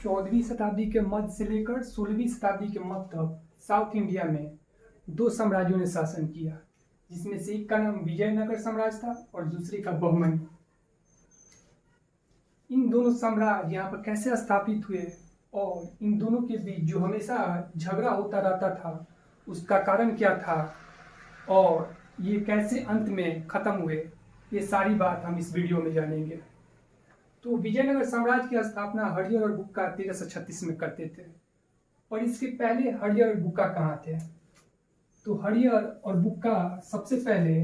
14वीं शताब्दी के मध्य से लेकर 16वीं शताब्दी के मध्य तक साउथ इंडिया में दो साम्राज्यों ने शासन किया, जिसमें से एक का नाम विजयनगर साम्राज्य था और दूसरे का बहमनी। इन दोनों साम्राज्य यहाँ पर कैसे स्थापित हुए और इन दोनों के बीच जो हमेशा झगड़ा होता रहता था उसका कारण क्या था और ये कैसे अंत में खत्म हुए, ये सारी बात हम इस वीडियो में जानेंगे। तो विजयनगर साम्राज्य की स्थापना हरिहर और बुक्का 1336 में करते थे। और इसके पहले हरिहर और बुक्का कहाँ थे? तो हरिहर और बुक्का सबसे पहले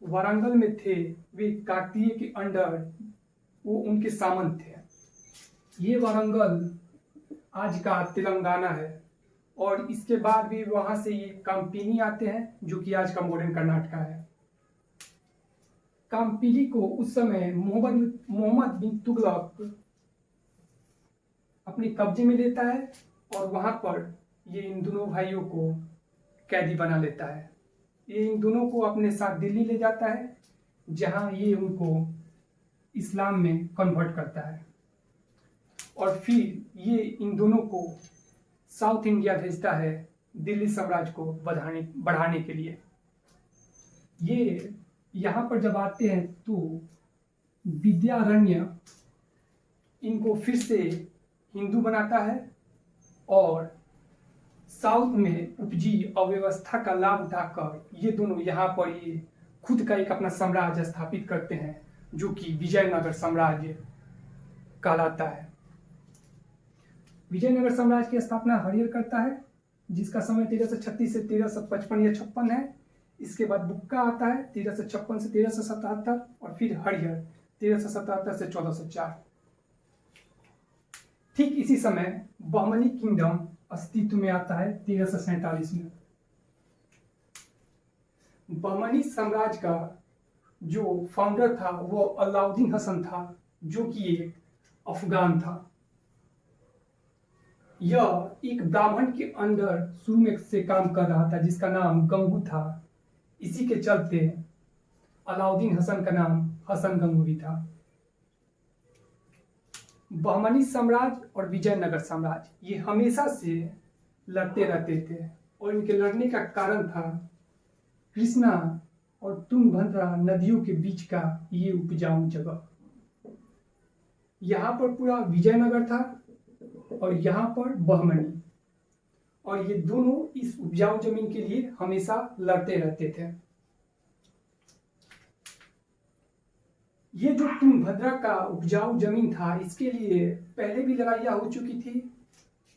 वारंगल में थे। वे काकतीय के अंडर वो उनके सामंत थे। ये वारंगल आज का तेलंगाना है। और इसके बाद भी वहां से ये काम्पिनी आते हैं, जो कि आज का मॉडर्न कर्नाटका है। काम्पिली को उस समय मोहम्मद बिन तुगलक अपने कब्जे में लेता है और वहां पर ये इन दोनों भाइयों को कैदी बना लेता है। ये इन दोनों को अपने साथ दिल्ली ले जाता है, जहां ये उनको इस्लाम में कन्वर्ट करता है और फिर ये इन दोनों को साउथ इंडिया भेजता है दिल्ली साम्राज्य को बढ़ाने के लिए। ये यहाँ पर जब आते हैं तो विद्यारण्य इनको फिर से हिंदू बनाता है और साउथ में उपजी अव्यवस्था का लाभ उठाकर ये दोनों यहाँ पर ये खुद का एक अपना साम्राज्य स्थापित करते हैं, जो कि विजयनगर साम्राज्य कहलाता है। विजयनगर साम्राज्य की स्थापना हरिहर करता है, जिसका समय 1336 से 1355 या 56 है। इसके बाद बुक्का आता है 1356 से 1377 और फिर हरिहर 1377 से 1404। ठीक इसी समय बहमनी किंगडम अस्तित्व में आता है 1347 में। बहमनी साम्राज्य का जो फाउंडर था वो अलाउद्दीन हसन था, जो कि एक अफगान था। यह एक ब्राह्मण के अंडर शुरू में से काम कर रहा था, जिसका नाम गंगू था। इसी के चलते अलाउद्दीन हसन का नाम हसन गंगूही था। बहमनी साम्राज्य और विजयनगर साम्राज्य ये हमेशा से लड़ते रहते थे और इनके लड़ने का कारण था कृष्णा और तुंगभद्रा नदियों के बीच का ये उपजाऊ जगह। यहाँ पर पूरा विजयनगर था और यहाँ पर बहमनी, और ये दोनों इस उपजाऊ जमीन के लिए हमेशा लड़ते रहते थे। ये जो तुंगभद्रा का उपजाऊ जमीन था, इसके लिए पहले भी लड़ाइयाँ हो चुकी थी।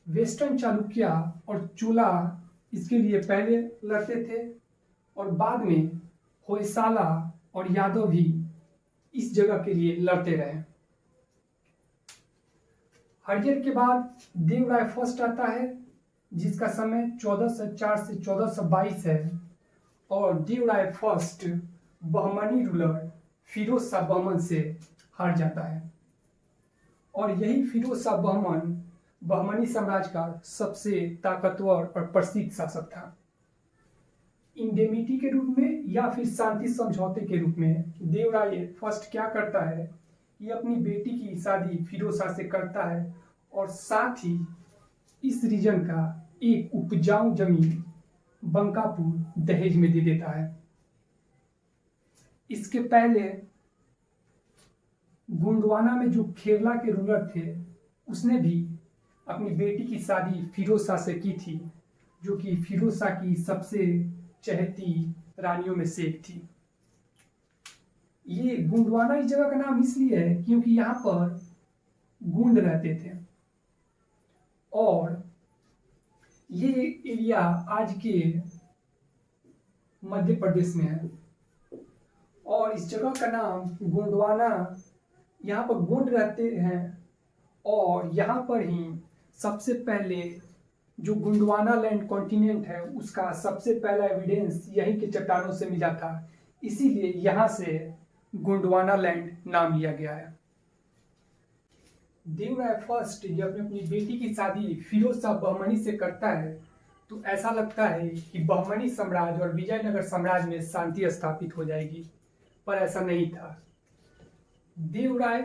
वेस्टर्न चालुक्य और चोला इसके लिए पहले लड़ते थे और बाद में होयसाला और यादव भी इस जगह के लिए लड़ते रहे। हरिहर के बाद देवराय फर्स्ट आता है, जिसका समय 1404 से 1422 है और देवराय फर्स्ट बहमनी रूलर फिरोज शाह बहमन से हार जाता है। और यही फिरोज शाह बहमन बहमनी साम्राज्य का सबसे ताकतवर और प्रसिद्ध शासक था। इंडेमिटी के रूप में या फिर शांति समझौते के रूप में देवराय फर्स्ट क्या करता है, ये अपनी बेटी की शादी फिरोज शाह से करता है और साथ ही इस रीजन का एक उपजाऊ जमीन बंकापुर दहेज में दे देता है। इसके पहले गोंडवाना में जो खेरला के रूलर थे, उसने भी अपनी बेटी की शादी फिरोज शाह से की थी, जो कि फिरोज शाह की सबसे चहेती रानियों में से एक थी। ये गोंडवाना इस जगह का नाम इसलिए है क्योंकि यहाँ पर गोंड रहते थे और ये एरिया आज के मध्य प्रदेश में है। और इस जगह का नाम गोंडवाना, यहाँ पर गोंड रहते हैं और यहाँ पर ही सबसे पहले जो गोंडवाना लैंड कॉन्टिनेंट है उसका सबसे पहला एविडेंस यहीं के चट्टानों से मिला था, इसीलिए यहाँ से गोंडवाना लैंड नाम लिया गया है। देवराय फर्स्ट जब अपनी बेटी की शादी फिरोज शाह बहमनी से करता है तो ऐसा लगता है कि बहमनी साम्राज्य और विजयनगर साम्राज्य में शांति स्थापित हो जाएगी, पर ऐसा नहीं था। देवराय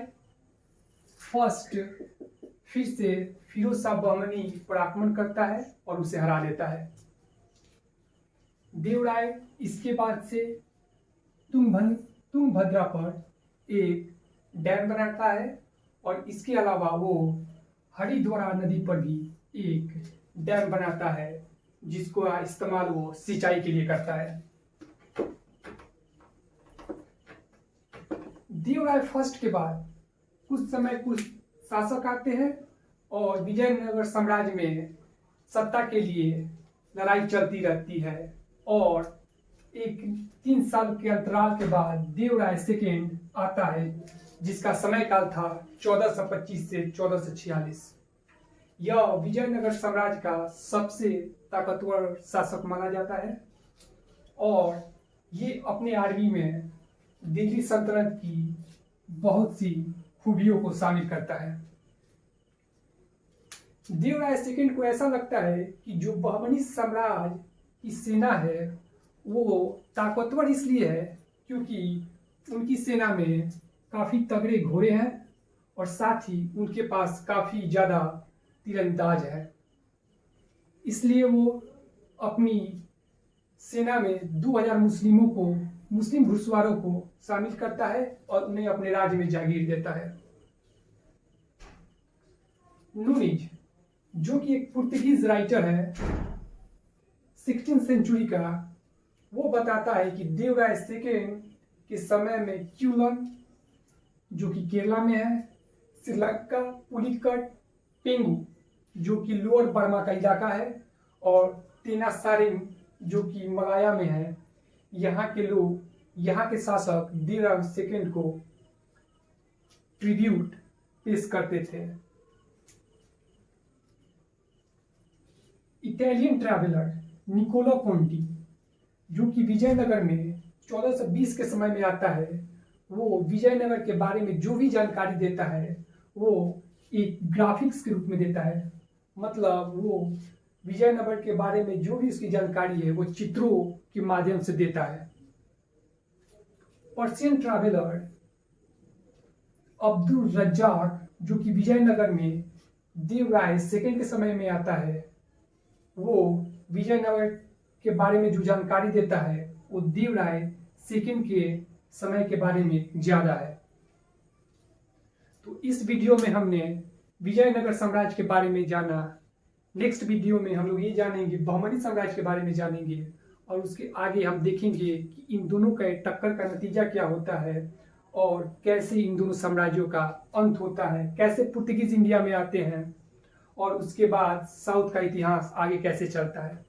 फर्स्ट फिर से फिरोज शाह बहमनी पर आक्रमण करता है और उसे हरा देता है। देवराय इसके बाद से तुंगभद्रा पर एक डैम बनाता है और इसके अलावा वो हरिद्वार नदी पर भी एक डैम बनाता है जिसको इस्तेमाल वो सिंचाई के लिए करता है। देवराय फर्स्ट के बाद कुछ समय कुछ शासक आते हैं और विजयनगर साम्राज्य में सत्ता के लिए लड़ाई चलती रहती है और एक 3 साल के अंतराल के बाद देवराय सेकेंड आता है जिसका समय काल था 1425 से 1446। यह विजयनगर साम्राज्य का सबसे ताकतवर शासक माना जाता है और ये अपने आर्मी में दिल्ली सल्तनत की बहुत सी खूबियों को शामिल करता है। देवराय सेकेंड को ऐसा लगता है कि जो बहमनी साम्राज्य की सेना है वो ताकतवर इसलिए है क्योंकि उनकी सेना में काफ़ी तगड़े घोड़े हैं और साथ ही उनके पास काफ़ी ज़्यादा तीरंदाज है। इसलिए वो अपनी सेना में 2000 मुस्लिम घुड़सवारों को शामिल करता है और उन्हें अपने राज्य में जागीर देता है। नूनीज जो कि एक पुर्तगीज राइटर है 16th सेंचुरी का, वो बताता है कि देवराय सेकेंड के समय में क्यूलन जो कि केरला में है, श्रीलंका, पुलिकट, पेंगू जो कि लोअर बर्मा का इलाका है और तेनासारिम जो कि मलाया में है, यहाँ के लोग, यहाँ के शासक देवराय सेकेंड को ट्रिब्यूट पेश करते थे। इटालियन ट्रैवलर निकोलो कोंटी जो कि विजयनगर में 1420 के समय में आता है, वो विजयनगर के बारे में जो भी जानकारी देता है वो एक ग्राफिक्स के रूप में देता है। मतलब वो विजयनगर के बारे में जो भी उसकी जानकारी है वो चित्रों के माध्यम से देता है। पर्शियन ट्रैवलर अब्दुल रज्जाक जो कि विजयनगर में देवराय सेकेंड के समय में आता है, वो विजयनगर के बारे में जो जानकारी देता है वो देवराय सेकेंड के समय के बारे में ज़्यादा है। तो इस वीडियो में हमने विजयनगर साम्राज्य के बारे में जाना। नेक्स्ट वीडियो में हम लोग ये जानेंगे बहमनी साम्राज्य के बारे में जानेंगे और उसके आगे हम देखेंगे कि इन दोनों का टक्कर का नतीजा क्या होता है और कैसे इन दोनों साम्राज्यों का अंत होता है, कैसे पुर्तगीज इंडिया में आते हैं और उसके बाद साउथ का इतिहास आगे कैसे चलता है।